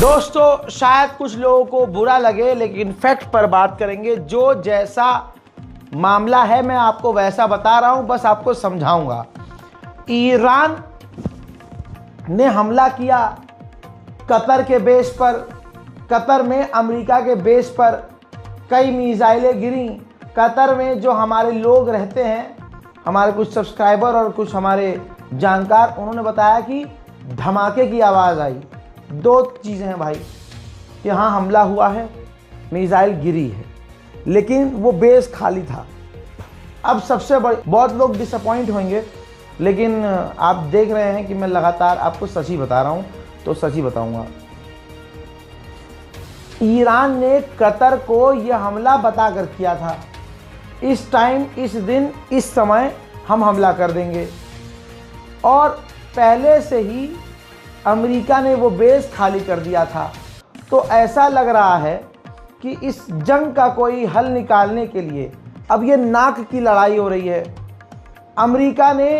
दोस्तों शायद कुछ लोगों को बुरा लगे, लेकिन फैक्ट पर बात करेंगे। जो जैसा मामला है मैं आपको वैसा बता रहा हूं, बस आपको समझाऊंगा। ईरान ने हमला किया कतर के बेस पर, कतर में अमेरिका के बेस पर कई मिसाइलें गिरी। कतर में जो हमारे लोग रहते हैं, हमारे कुछ सब्सक्राइबर और कुछ हमारे जानकार, उन्होंने बताया कि धमाके की आवाज़ आई। दो चीज़ें हैं भाई, कि हाँ हमला हुआ है, मिसाइल गिरी है, लेकिन वो बेस खाली था। अब सबसे बड़ी, बहुत लोग डिसअपॉइंट होंगे, लेकिन आप देख रहे हैं कि मैं लगातार आपको सच ही बता रहा हूँ, तो सच ही बताऊँगा। ईरान ने कतर को यह हमला बताकर किया था, इस टाइम, इस दिन, इस समय हम हमला कर देंगे। और पहले से ही अमेरिका ने वो बेस खाली कर दिया था। तो ऐसा लग रहा है कि इस जंग का कोई हल निकालने के लिए अब ये नाक की लड़ाई हो रही है। अमेरिका ने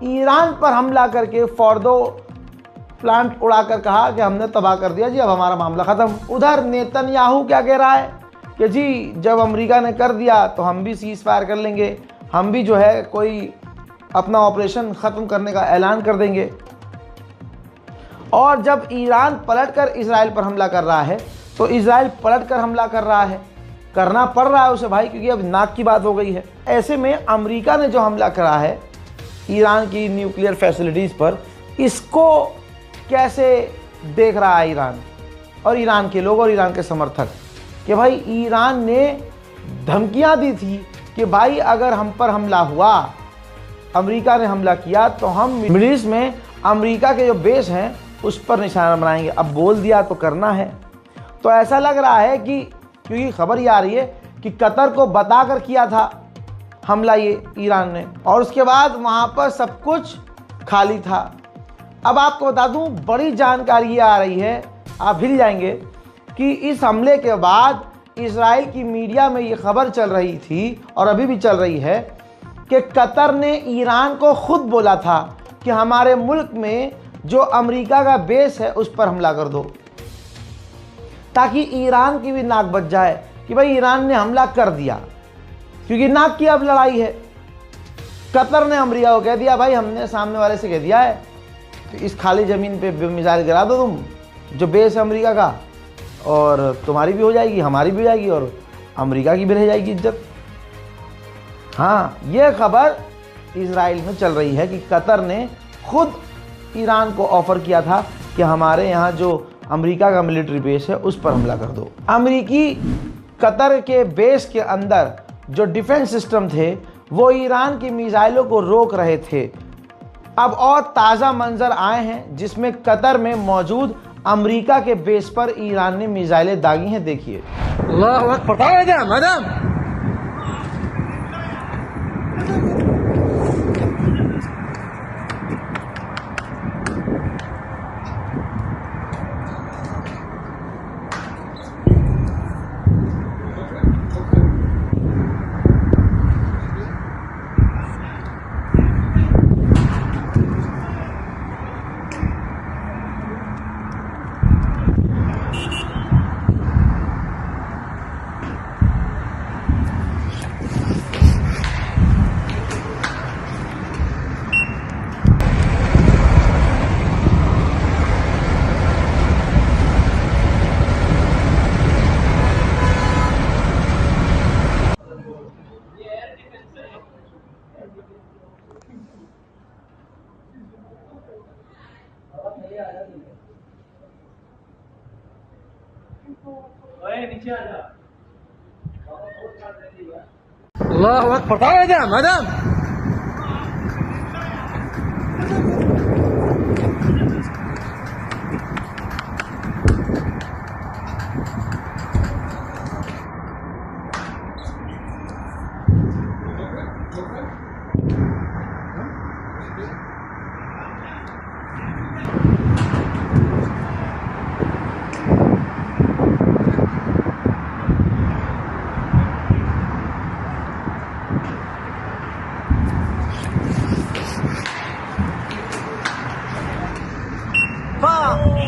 ईरान पर हमला करके फॉर्दो प्लांट उड़ाकर कहा कि हमने तबाह कर दिया जी, अब हमारा मामला ख़त्म। उधर नेतन्याहू क्या कह रहा है कि जी जब अमेरिका ने कर दिया तो हम भी सीज़ फायर कर लेंगे, हम भी जो है कोई अपना ऑपरेशन ख़त्म करने का ऐलान कर देंगे। और जब ईरान पलटकर इजराइल पर हमला कर रहा है, तो इजराइल पलटकर हमला कर रहा है, करना पड़ रहा है उसे भाई, क्योंकि अब नाक की बात हो गई है। ऐसे में अमेरिका ने जो हमला करा है ईरान की न्यूक्लियर फैसिलिटीज़ पर, इसको कैसे देख रहा है ईरान और ईरान के लोग और ईरान के समर्थक, कि भाई ईरान ने धमकियां दी थी कि भाई अगर हम पर हमला हुआ, अमेरिका ने हमला किया, तो हम मिडिल ईस्ट में अमेरिका के जो बेस हैं उस पर निशाना बनाएंगे। अब बोल दिया तो करना है। तो ऐसा लग रहा है कि, क्योंकि खबर ये आ रही है कि कतर को बताकर किया था हमला ये ईरान ने, और उसके बाद वहाँ पर सब कुछ खाली था। अब आपको बता दूं, बड़ी जानकारी ये आ रही है, आप हिल जाएंगे, कि इस हमले के बाद इजराइल की मीडिया में ये खबर चल रही थी और अभी भी चल रही है कि कतर ने ईरान को खुद बोला था कि हमारे मुल्क में जो अमेरिका का बेस है उस पर हमला कर दो, ताकि ईरान की भी नाक बच जाए कि भाई ईरान ने हमला कर दिया, क्योंकि नाक की अब लड़ाई है। कतर ने अमेरिका को कह दिया भाई हमने सामने वाले से कह दिया है कि इस खाली ज़मीन पे मिसाइल गिरा दो तुम, जो बेस है अमेरिका का, और तुम्हारी भी हो जाएगी, हमारी भी हो जाएगी, और अमेरिका की भी रह जाएगी इज्जत। हाँ, ये खबर इजराइल में चल रही है कि कतर ने खुद ईरान को ऑफर किया था कि हमारे यहाँ जो अमेरिका का मिलिट्री बेस है उस पर हमला कर दो। अमेरिकी कतर के बेस के अंदर जो डिफेंस सिस्टम थे वो ईरान की मिसाइलों को रोक रहे थे। अब और ताज़ा मंजर आए हैं जिसमें कतर में मौजूद अमेरिका के बेस पर ईरान ने मिसाइलें दागी हैं। देखिए, अल्लाह अकबर, मैडम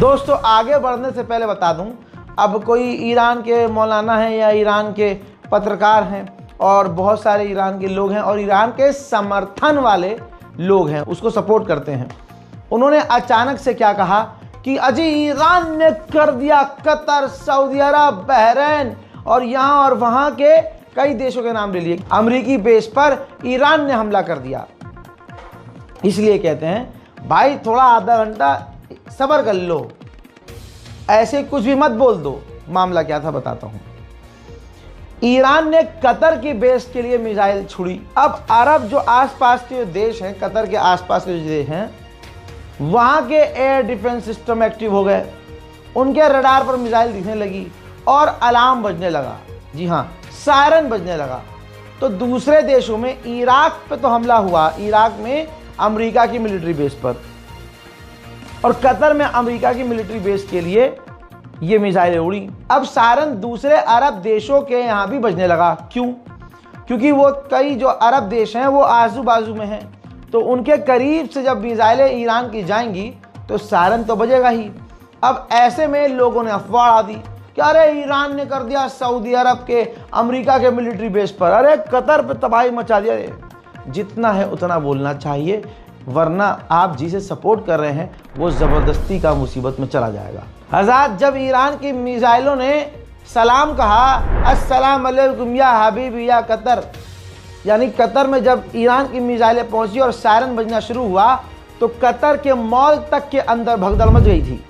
दोस्तों आगे बढ़ने से पहले बता दूं, अब कोई ईरान के मौलाना हैं या ईरान के पत्रकार हैं और बहुत सारे ईरान के लोग हैं और ईरान के समर्थन वाले लोग हैं, उसको सपोर्ट करते हैं। उन्होंने अचानक से क्या कहा कि अजी ईरान ने कर दिया कतर, सऊदी अरब, बहरीन और यहाँ और वहाँ के कई देशों के नाम ले लिए। अमेरिकी बेस पर ईरान ने हमला कर दिया। इसलिए कहते हैं भाई थोड़ा आधा घंटा सब्र कर लो, ऐसे कुछ भी मत बोल दो। मामला क्या था बताता हूं। ईरान ने कतर की बेस के लिए मिसाइल छुड़ी। अब अरब जो आसपास के देश हैं, कतर के आसपास के जो देश हैं, वहां के एयर डिफेंस सिस्टम एक्टिव हो गए, उनके रडार पर मिसाइल दिखने लगी और अलार्म बजने लगा। जी हाँ, सायरन बजने लगा। तो दूसरे देशों में इराक पे तो हमला हुआ, इराक में अमेरिका की मिलिट्री बेस पर, और कतर में अमेरिका की मिलिट्री बेस के लिए ये मिसाइलें उड़ी। अब सायरन दूसरे अरब देशों के यहाँ भी बजने लगा। क्यों? क्योंकि वो कई जो अरब देश हैं वो आजू बाजू में हैं, तो उनके करीब से जब मिसाइलें ईरान की जाएंगी तो सायरन तो बजेगा ही। अब ऐसे में लोगों ने अफवाह उड़ा दी कि अरे ईरान ने कर दिया सऊदी अरब के, अमेरिका के मिलिट्री बेस पर, अरे कतर पे तबाही मचा दिया। जितना है उतना बोलना चाहिए, वरना आप जिसे सपोर्ट कर रहे हैं वो ज़बरदस्ती का मुसीबत में चला जाएगा। हज़रात, जब ईरान की मिसाइलों ने सलाम कहा, अस्सलाम अलैकुम या हबीबी या कतर, यानी कतर में जब ईरान की मिसाइलें पहुंची और सायरन बजना शुरू हुआ तो कतर के मॉल तक के अंदर भगदड़ मच गई थी।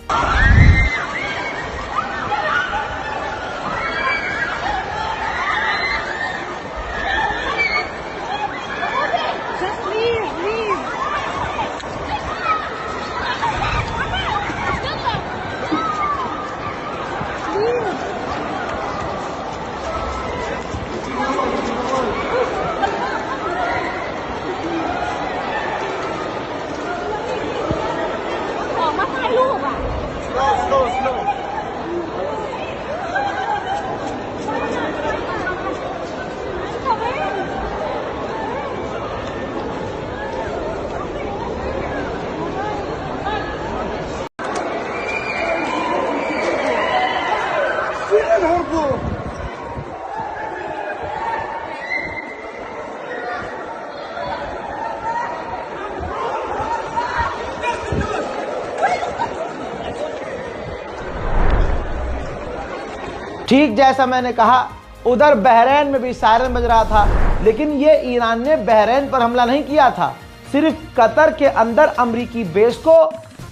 ठीक जैसा मैंने कहा, उधर बहरीन में भी सायरन बज रहा था, लेकिन ये ईरान ने बहरीन पर हमला नहीं किया था, सिर्फ कतर के अंदर अमेरिकी बेस को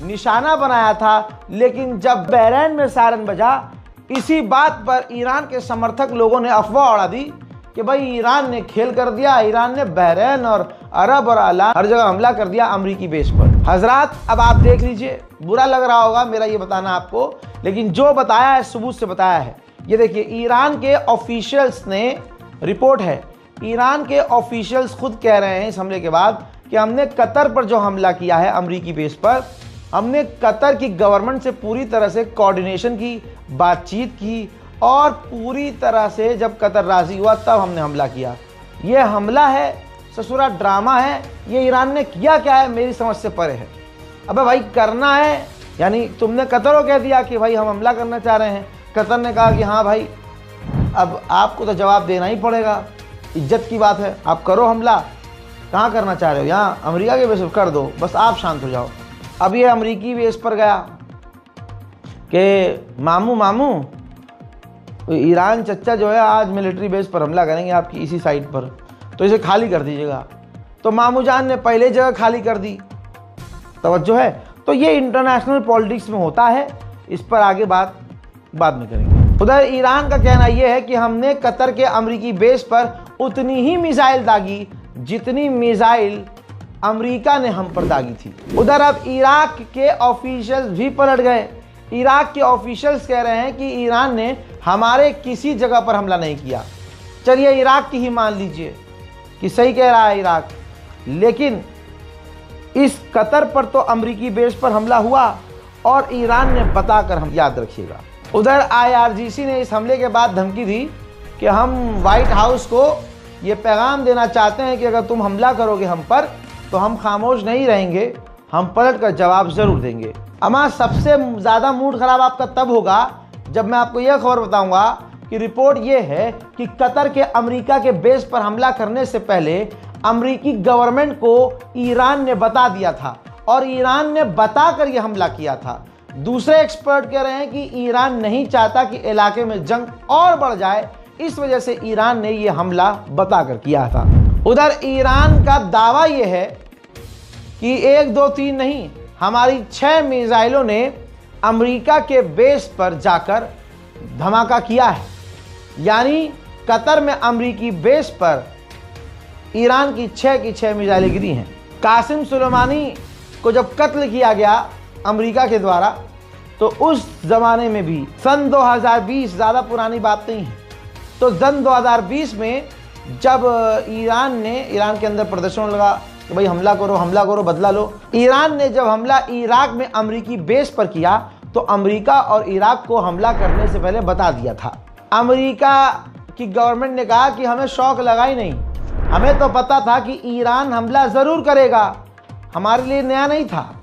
निशाना बनाया था। लेकिन जब बहरीन में सायरन बजा, इसी बात पर ईरान के समर्थक लोगों ने अफवाह उड़ा दी कि भाई ईरान ने खेल कर दिया, ईरान ने बहरीन और अरब और अला हर जगह हमला कर दिया अमेरिकी बेस पर। हजरात, अब आप देख लीजिए, बुरा लग रहा होगा मेरा ये बताना आपको, लेकिन जो बताया है सबूत से बताया है। ये देखिए, ईरान के ऑफिशियल्स ने, रिपोर्ट है, ईरान के ऑफिशियल्स खुद कह रहे हैं इस हमले के बाद कि हमने कतर पर जो हमला किया है अमेरिकी बेस पर, हमने कतर की गवर्नमेंट से पूरी तरह से कोऑर्डिनेशन की, बातचीत की और पूरी तरह से जब कतर राजी हुआ तब हमने हमला किया। ये हमला है, ससुरा ड्रामा है, ये ईरान ने किया क्या है मेरी समझ से परे है। अबे भाई करना है, यानी तुमने कतर को कह दिया कि भाई हम हमला करना चाह रहे हैं, कतर ने कहा कि हाँ भाई अब आपको तो जवाब देना ही पड़ेगा, इज्जत की बात है, आप करो हमला। कहाँ करना चाह रहे हो? यहाँ अमेरिका के बेस पर कर दो, बस आप शांत हो जाओ। अब ये अमेरिकी बेस पर गया कि मामू ईरान चच्चा जो है आज मिलिट्री बेस पर हमला करेंगे आपकी इसी साइड पर, तो इसे खाली कर दीजिएगा। तो मामू जान ने पहले जगह खाली कर दी। तवज्जो है। तो ये इंटरनेशनल पॉलिटिक्स में होता है, इस पर आगे बात बाद में करेंगे। उधर ईरान का कहना यह है कि हमने कतर के अमेरिकी बेस पर उतनी ही मिसाइल दागी जितनी मिसाइल अमेरिका ने हम पर दागी थी। उधर अब इराक के ऑफिशियल्स भी पलट गए। इराक के ऑफिशियल्स कह रहे हैं कि ईरान ने हमारे किसी जगह पर हमला नहीं किया। चलिए इराक की ही मान लीजिए कि सही कह रहा है इराक, लेकिन इस कतर पर तो अमेरिकी बेस पर हमला हुआ और ईरान ने बताकर, हम याद रखिएगा। उधर IRGC ने इस हमले के बाद धमकी दी कि हम व्हाइट हाउस को ये पैगाम देना चाहते हैं कि अगर तुम हमला करोगे हम पर तो हम खामोश नहीं रहेंगे, हम पलट कर जवाब ज़रूर देंगे। अमा सबसे ज़्यादा मूड ख़राब आपका तब होगा जब मैं आपको यह खबर बताऊंगा कि रिपोर्ट ये है कि कतर के अमेरिका के बेस पर हमला करने से पहले अमेरिकी गवर्नमेंट को ईरान ने बता दिया था और ईरान ने बताकर यह हमला किया था। दूसरे एक्सपर्ट कह रहे हैं कि ईरान नहीं चाहता कि इलाके में जंग और बढ़ जाए, इस वजह से ईरान ने यह हमला बताकर किया था। उधर ईरान का दावा यह है कि 1, 2, 3 नहीं, हमारी 6 मिसाइलों ने अमेरिका के बेस पर जाकर धमाका किया है। यानी कतर में अमेरिकी बेस पर ईरान की 6 मिसाइलें गिरी हैं। कासिम सुलेमानी को जब कत्ल किया गया अमेरिका के द्वारा, तो उस ज़माने में भी सन 2020, ज़्यादा पुरानी बात नहीं है, तो सन 2020 में जब ईरान के अंदर प्रदर्शन लगा कि भाई हमला करो बदला लो, ईरान ने जब हमला इराक में अमेरिकी बेस पर किया तो अमेरिका और इराक को हमला करने से पहले बता दिया था। अमेरिका की गवर्नमेंट ने कहा कि हमें शौक लगा ही नहीं, हमें तो पता था कि ईरान हमला ज़रूर करेगा, हमारे लिए नया नहीं था।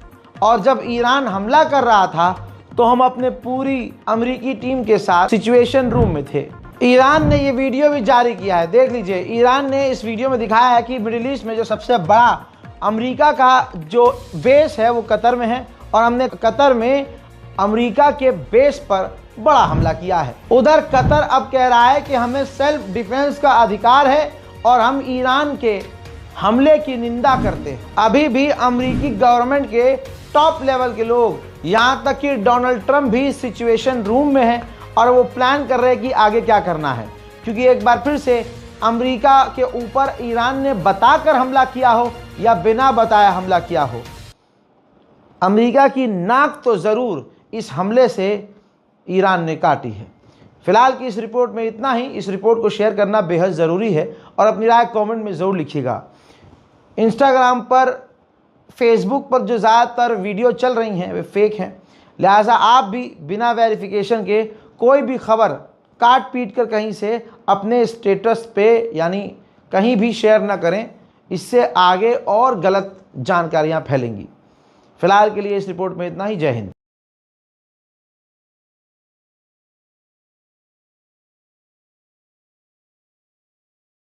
और जब ईरान हमला कर रहा था तो हम अपने पूरी अमेरिकी टीम के साथ सिचुएशन रूम में थे। ईरान ने ये वीडियो भी जारी किया है, देख लीजिए। ईरान ने इस वीडियो में दिखाया है कि मिडिल ईस्ट में जो सबसे बड़ा अमेरिका का जो बेस है वो कतर में है और हमने कतर में अमेरिका के बेस पर बड़ा हमला किया है। उधर कतर अब कह रहा है कि हमें सेल्फ डिफेंस का अधिकार है और हम ईरान के हमले की निंदा करते हैं। अभी भी अमेरिकी गवर्नमेंट के टॉप लेवल के लोग, यहाँ तक कि डोनाल्ड ट्रंप भी सिचुएशन रूम में है और वो प्लान कर रहे हैं कि आगे क्या करना है, क्योंकि एक बार फिर से अमेरिका के ऊपर ईरान ने बताकर हमला किया हो या बिना बताया हमला किया हो, अमेरिका की नाक तो ज़रूर इस हमले से ईरान ने काटी है। फिलहाल की इस रिपोर्ट में इतना ही। इस रिपोर्ट को शेयर करना बेहद ज़रूरी है और अपनी राय कमेंट में ज़रूर लिखिएगा। इंस्टाग्राम पर, फेसबुक पर जो ज़्यादातर वीडियो चल रही हैं वे फेक हैं, लिहाजा आप भी बिना वेरिफिकेशन के कोई भी खबर काट पीट कर कहीं से अपने स्टेटस पे यानी कहीं भी शेयर ना करें, इससे आगे और गलत जानकारियां फैलेंगी। फिलहाल के लिए इस रिपोर्ट में इतना ही। जय हिंद।